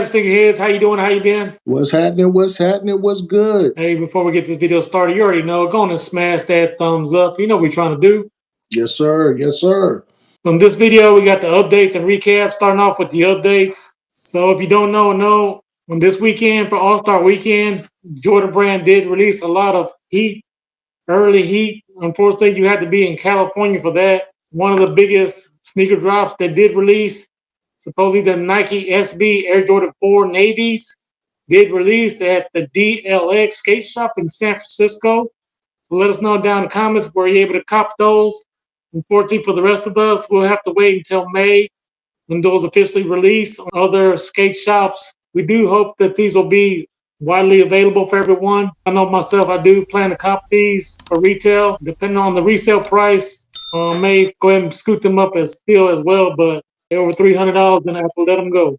Sneakerheads, how you doing? How you been? What's happening? What's happening? What's good? Hey, before we get this video started, you already know, go on and smash that thumbs up. You know what we're trying to do. Yes, sir. Yes, sir. On this video, we got the updates and recaps, starting off with the updates. So if you don't know, on this weekend, for All-Star Weekend, Jordan Brand did release a lot of heat, early heat. Unfortunately, you had to be in California for that. One of the biggest sneaker drops that did release, supposedly the Nike SB Air Jordan 4 Navies, did release at the DLX skate shop in San Francisco. So let us know down in the comments were you able to cop those. Unfortunately, for the rest of us, we'll have to wait until May when those officially release on other skate shops. We do hope that these will be widely available for everyone. I know myself, I do plan to cop these for retail. Depending on the resale price, may go ahead and scoot them up as still as well, but they're over $300, then I have to let them go.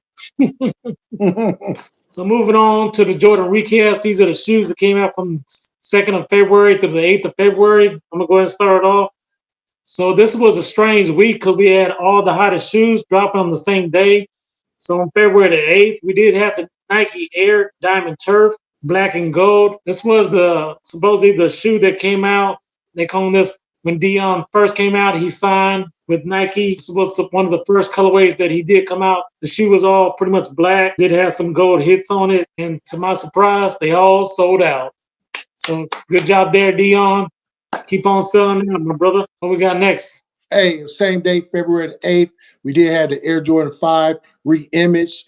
So moving on to the Jordan recap. These are the shoes that came out from 2nd of February to the 8th of February. I'm going to go ahead and start off. So this was a strange week because we had all the hottest shoes dropping on the same day. So on February the 8th, we did have the Nike Air Diamond Turf, black and gold. This was supposedly the shoe that came out. They call this when Dion first came out, he signed with Nike. This was one of the first colorways that he did come out. The shoe was all pretty much black, did have some gold hits on it. And to my surprise, they all sold out. So good job there, Dion. Keep on selling out, my brother. What we got next? Hey, same day, February the 8th, we did have the Air Jordan 5 re-image.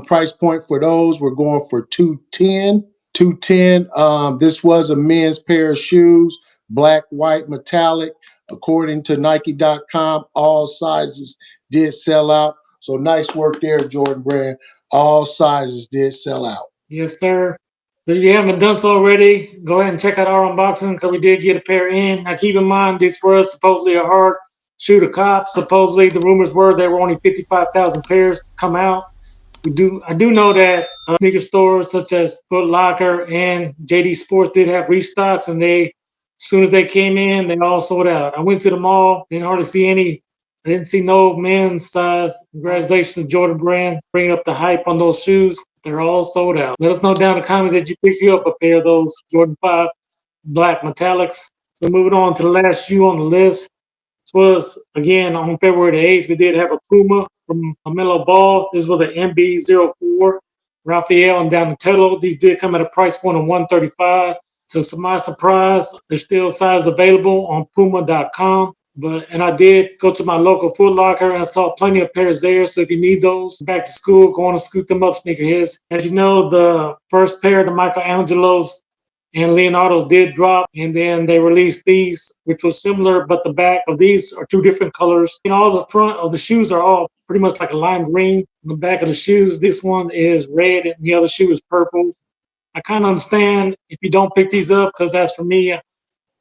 Price point for those, we're going for $210. $210. This was a men's pair of shoes, black, white, metallic. According to Nike.com, all sizes did sell out. So nice work there, Jordan Brand. All sizes did sell out. Yes, sir. So if you haven't done so already, go ahead and check out our unboxing because we did get a pair in. Now keep in mind, this was supposedly a hard shoe to cop. Supposedly the rumors were there were only 55,000 pairs come out. I do know that sneaker stores such as Foot Locker and JD Sports did have restocks, and as soon as they came in, they all sold out. I went to the mall, didn't hardly see any. I didn't see no men's size. Congratulations, Jordan Brand, bringing up the hype on those shoes. They're all sold out. Let us know down in the comments that you pick you up a pair of those Jordan 5 black metallics. So moving on to the last shoe on the list. This was, again, on February the 8th, we did have a Puma from LaMelo Ball. This was the MB04, Raphael and Donatello. These did come at a price point of $135. To my surprise, there's still size available on Puma.com. And I did go to my local Foot Locker and I saw plenty of pairs there. So if you need those back to school, go on and scoot them up, sneakerheads. As you know, the first pair, the Michelangelos and Leonardo's did drop, and then they released these, which was similar, but the back of these are two different colors. And all the front of the shoes are all pretty much like a lime green. The back of the shoes, this one is red, and the other shoe is purple. I kind of understand if you don't pick these up, because as for me,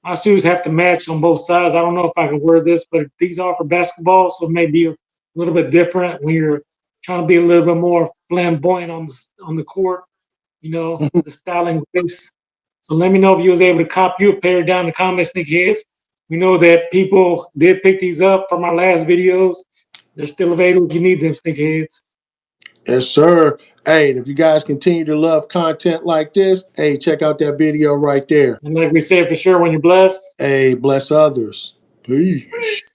my shoes have to match on both sides. I don't know if I can wear this, but these are for basketball, so it may be a little bit different when you're trying to be a little bit more flamboyant on the court. You know, the styling grace. So let me know if you was able to cop you a pair down in the comments, sneakerheads. We know that people did pick these up from our last videos. They're still available if you need them, sneakerheads. Yes, sir. Hey, if you guys continue to love content like this, hey, check out that video right there. And like we said, for sure, when you're blessed, hey, bless others. Peace.